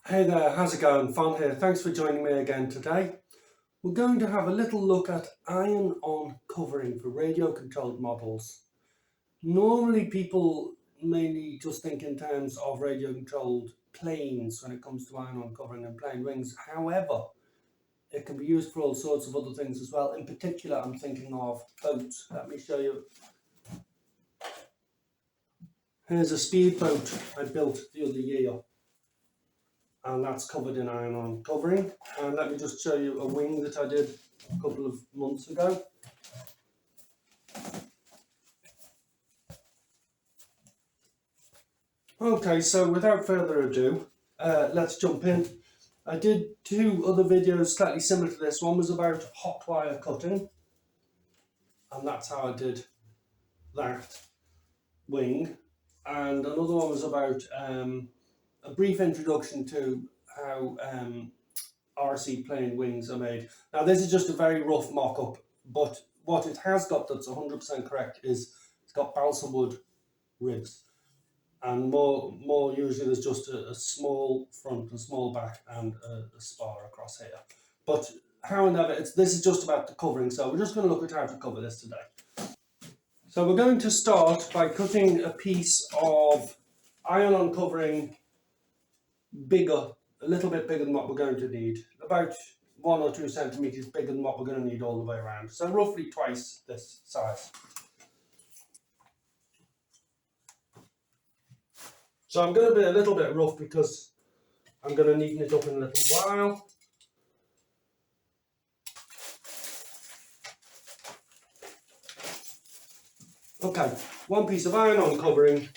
Hey there, how's it going? Fon here. Thanks for joining me again today. We're going to have a little look at iron-on covering for radio-controlled models. Normally people mainly just think in terms of radio-controlled planes when it comes to iron-on covering and plane wings. However, it can be used for all sorts of other things as well. In particular, I'm thinking of boats. Let me show you. Here's a speedboat I built the other year, and that's covered in iron-on covering. And let me just show you a wing that I did a couple of months ago. Okay, so without further ado, let's jump in. I did two other videos slightly similar to this. One was about hot wire cutting, and that's how I did that wing. And another one was about a brief introduction to how RC plane wings are made. Now this is just a very rough mock-up, but what it has got that's 100% correct is it's got balsa wood ribs, and more usually there's just a small front, a small back, and a spar across here. But however, this is just about the covering, so we're just going to look at how to cover this today. So we're going to start by cutting a piece of iron-on covering bigger, a little bit bigger than what we're going to need, about 1 or 2 centimeters bigger than what we're going to need all the way around, so roughly twice this size. So I'm going to be a little bit rough because I'm going to neaten it up in a little while. Okay, one piece of iron-on covering.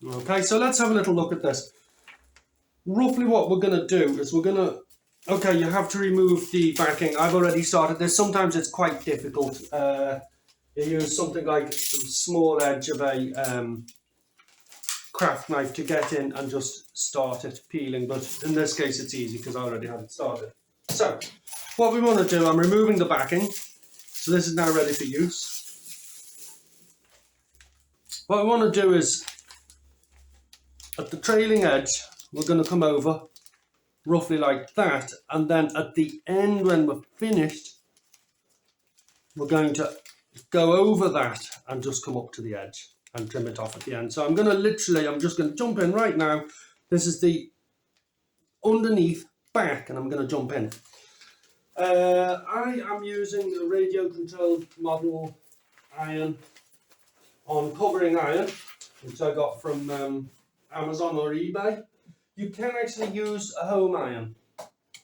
Okay, so let's have a little look at this. Roughly what we're going to do is okay, you have to remove the backing. I've already started this. Sometimes it's quite difficult. You use something like the small edge of a craft knife to get in and just start it peeling, but in this case it's easy because I already had it started. So, what we want to do, I'm removing the backing, so this is now ready for use. What we want to do is, at the trailing edge, we're going to come over roughly like that, and then at the end when we're finished, we're going to go over that and just come up to the edge and trim it off at the end. So I'm just going to jump in right now. This is the underneath back, and I'm going to jump in. I am using a radio controlled model iron on covering iron, which I got from Amazon or eBay. You can actually use a home iron,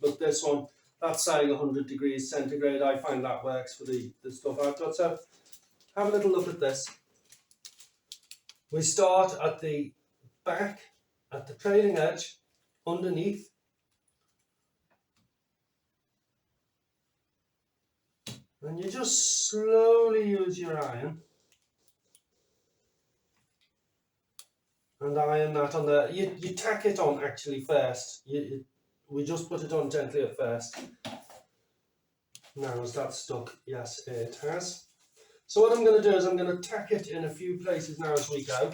but this one, that's saying 100 degrees centigrade. I find that works for the stuff I've got. So have a little look at this. We start at the back, at the trailing edge, underneath. And you just slowly use your iron and iron that on there. You tack it on actually first. We just put it on gently at first. Now is that stuck? Yes, it has. So what I'm going to do is I'm going to tack it in a few places now as we go.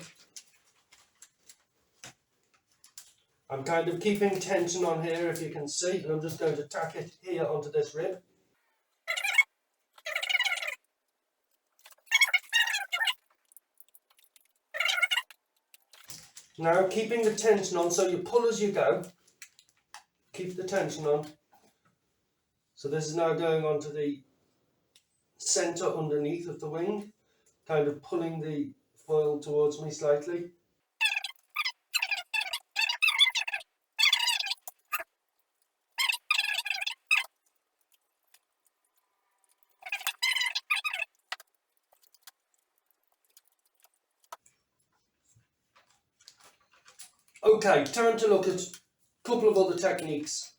I'm kind of keeping tension on here, if you can see, and I'm just going to tack it here onto this rib. Now keeping the tension on, so you pull as you go, keep the tension on. So this is now going onto the centre underneath of the wing, kind of pulling the foil towards me slightly. Okay, time to look at a couple of other techniques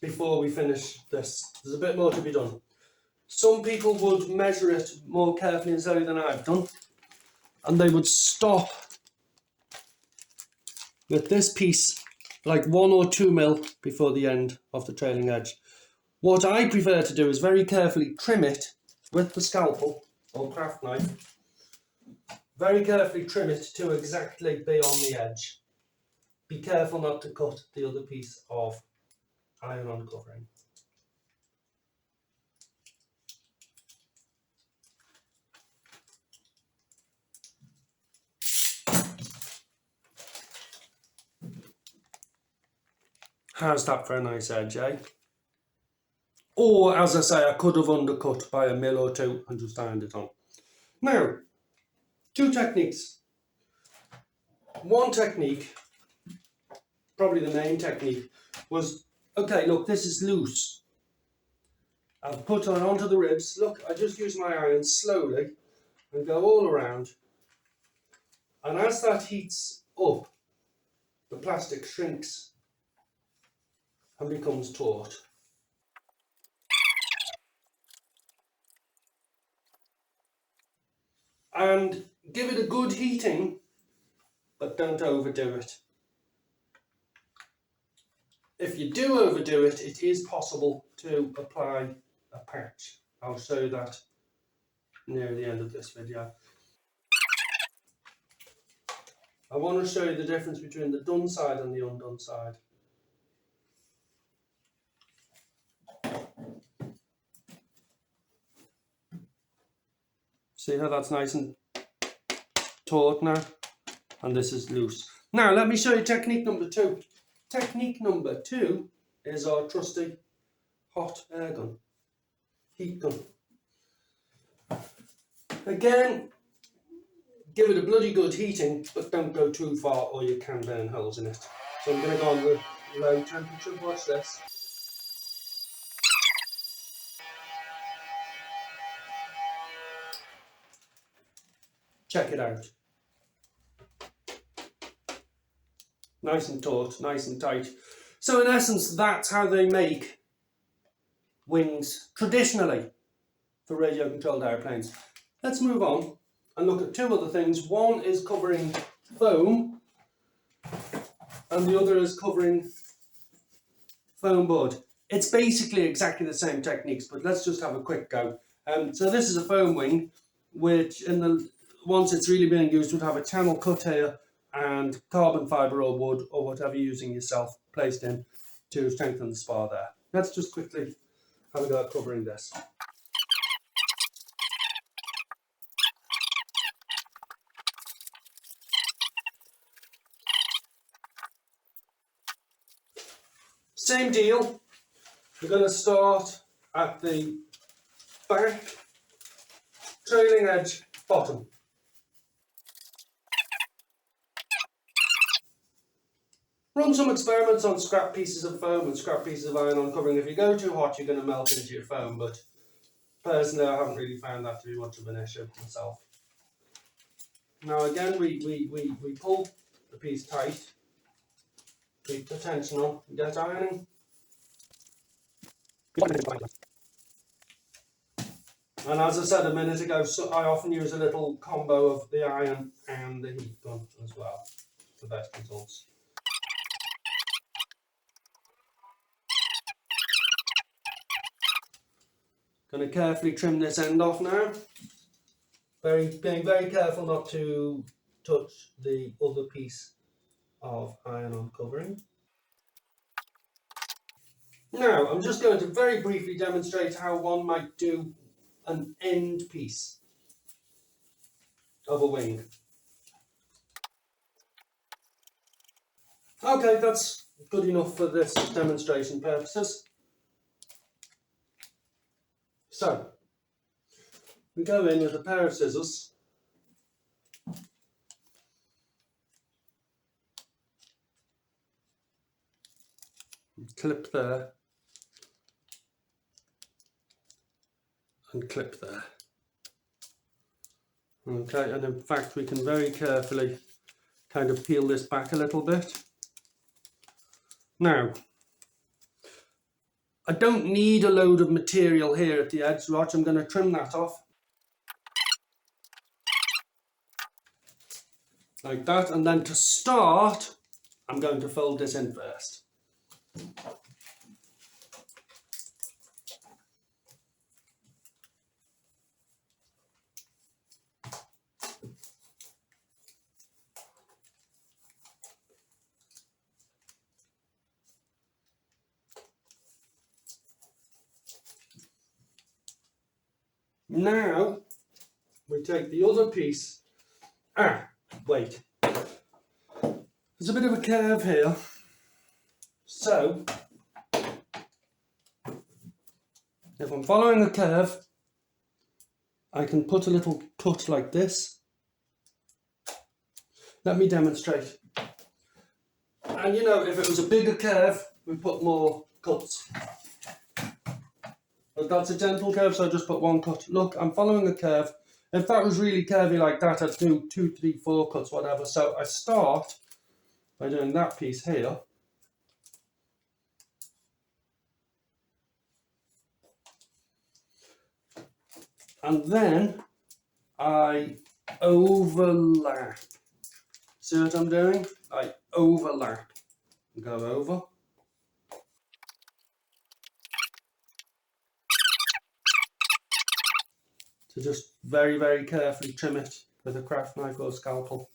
before we finish this. There's a bit more to be done. Some people would measure it more carefully and slowly than I've done, and they would stop with this piece like 1 or 2 mil before the end of the trailing edge. What I prefer to do is very carefully trim it with the scalpel or craft knife Very carefully trim it to exactly be on the edge. Be careful not to cut the other piece of iron-on covering. How's that for a nice edge, eh? Or, as I say, I could have undercut by a mil or two and just ironed it on. Now, two techniques. One technique, probably the main technique, was, okay, look, this is loose. I'll put it onto the ribs. Look, I just use my iron slowly and go all around. And as that heats up, the plastic shrinks and becomes taut. And give it a good heating, but don't overdo it. If you do overdo it, it is possible to apply a patch. I'll show that near the end of this video. I want to show you the difference between the done side and the undone side. See how that's nice and taut now? And this is loose. Now let me show you technique number 2. Technique number 2 is our trusty hot air gun, heat gun. Again, give it a bloody good heating, but don't go too far or you can burn holes in it. So I'm going to go on with low temperature. Watch this. Check it out. Nice and taut, nice and tight. So in essence, that's how they make wings traditionally for radio controlled airplanes. Let's move on and look at two other things. One is covering foam and the other is covering foam board. It's basically exactly the same techniques, but let's just have a quick go. So this is a foam wing, which once it's really being used would have a channel cut here and carbon fibre or wood or whatever you're using yourself placed in to strengthen the spar there. Let's just quickly have a go at covering this. Same deal. We're going to start at the back, trailing edge, bottom. Run some experiments on scrap pieces of foam and scrap pieces of iron-on covering. If you go too hot, you're going to melt into your foam, but personally I haven't really found that to be much of an issue myself. Now again, we pull the piece tight, keep the tension on, get ironing. And as I said a minute ago, so I often use a little combo of the iron and the heat gun as well for best results. Going to carefully trim this end off now. Being very careful not to touch the other piece of iron-on covering. Now, I'm just going to very briefly demonstrate how one might do an end piece of a wing. Okay, that's good enough for this demonstration purposes. So, we go in with a pair of scissors. Clip there. And clip there. Okay, and in fact we can very carefully kind of peel this back a little bit. Now, I don't need a load of material here at the edge, watch, I'm going to trim that off. Like that, and then to start, I'm going to fold this in first. Now we take the other piece. Wait. There's a bit of a curve here. So, if I'm following a curve, I can put a little cut like this. Let me demonstrate. And you know, if it was a bigger curve, we put more cuts. But that's a gentle curve, so I just put one cut. Look, I'm following a curve. If that was really curvy like that, I'd do 2, 3, 4 cuts, whatever. So I start by doing that piece here. And then I overlap. See what I'm doing? I overlap. Go over. To just very, very carefully trim it with a craft knife or scalpel.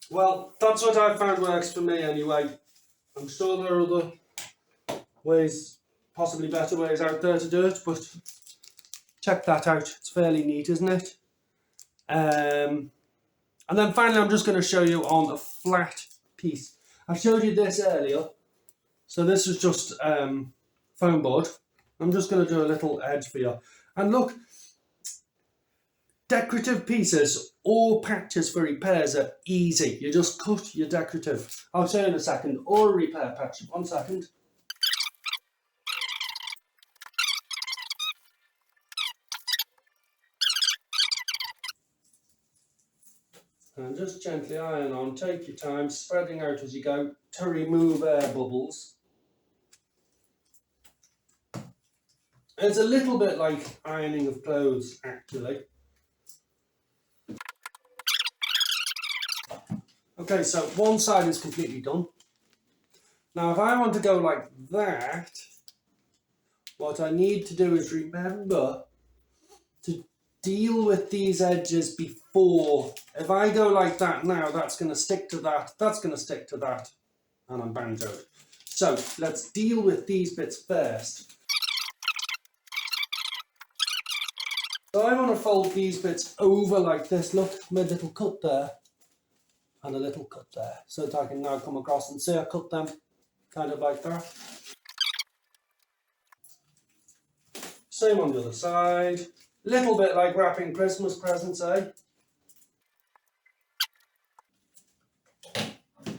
Well, that's what I found works for me anyway. I'm sure there are other ways, possibly better ways out there to do it, but check that out. It's fairly neat, isn't it? And then finally, I'm just going to show you on a flat piece. I showed you this earlier. So this is just foam board. I'm just going to do a little edge for you. And look, decorative pieces or patches for repairs are easy. You just cut your decorative. I'll show you in a second. Or a repair patch. 1 second. And just gently iron on. Take your time, spreading out as you go to remove air bubbles. It's a little bit like ironing of clothes, actually. Okay, so one side is completely done. Now, if I want to go like that, what I need to do is remember to deal with these edges before. If I go like that now, that's going to stick to that, that's going to stick to that, and I'm banjoed. So, let's deal with these bits first. So I want to fold these bits over like this. Look, made a little cut there and a little cut there. So that I can now come across and see I cut them kind of like that. Same on the other side. Little bit like wrapping Christmas presents, eh?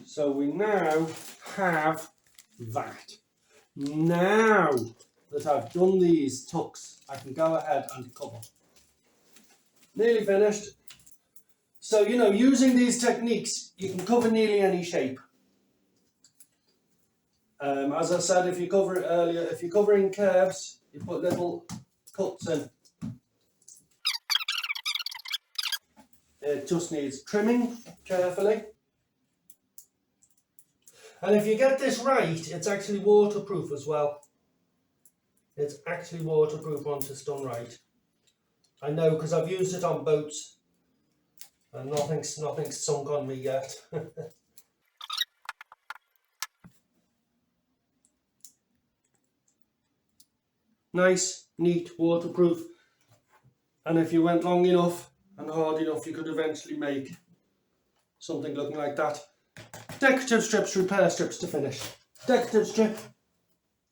So we now have that. Now that I've done these tucks, I can go ahead and cover. Nearly finished. So, you know, using these techniques, you can cover nearly any shape. As I said, if you cover it earlier, if you're covering curves, you put little cuts in. It just needs trimming carefully. And if you get this right, it's actually waterproof as well. It's actually waterproof once it's done right. I know because I've used it on boats and nothing's sunk on me yet. Nice, neat, waterproof. And if you went long enough and hard enough, you could eventually make something looking like that. Decorative strips, repair strips to finish. Decorative strip,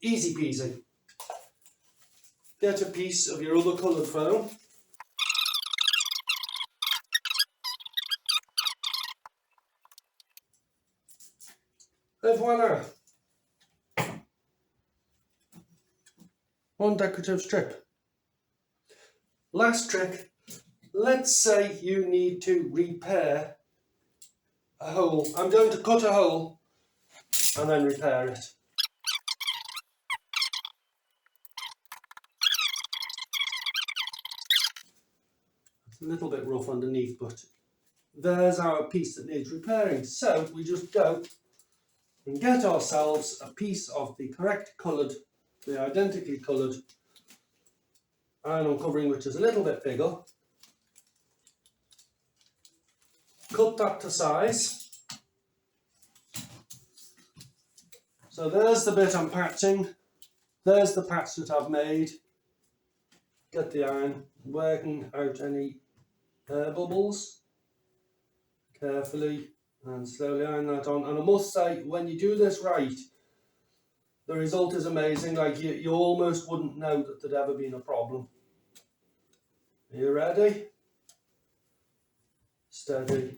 easy peasy. Get a piece of your other coloured foam. And voila! One decorative strip. Last trick, let's say you need to repair a hole. I'm going to cut a hole and then repair it. It's a little bit rough underneath, but there's our piece that needs repairing. So we just go and get ourselves a piece of the correct coloured, the identically coloured iron-on covering, which is a little bit bigger. Cut that to size. So there's the bit I'm patching. There's the patch that I've made. Get the iron, working out any air bubbles carefully and slowly iron that on. And I must say, when you do this right, the result is amazing. Like you almost wouldn't know that there'd ever been a problem. Are you ready? Steady.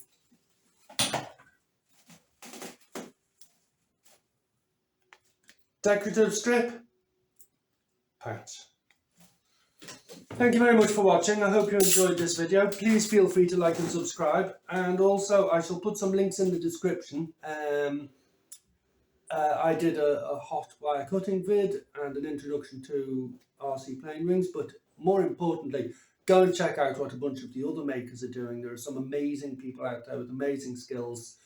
Decorative strip. Patch. Thank you very much for watching. I hope you enjoyed this video. Please feel free to like and subscribe. And also, I shall put some links in the description. I did a hot wire cutting vid and an introduction to RC plane rings, but more importantly, go and check out what a bunch of the other makers are doing. There are some amazing people out there with amazing skills,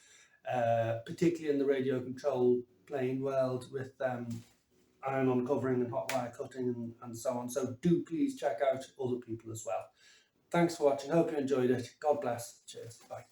particularly in the radio control plane world with iron uncovering and hot wire cutting and so on. So do please check out other people as well. Thanks for watching. Hope you enjoyed it. God bless. Cheers. Bye.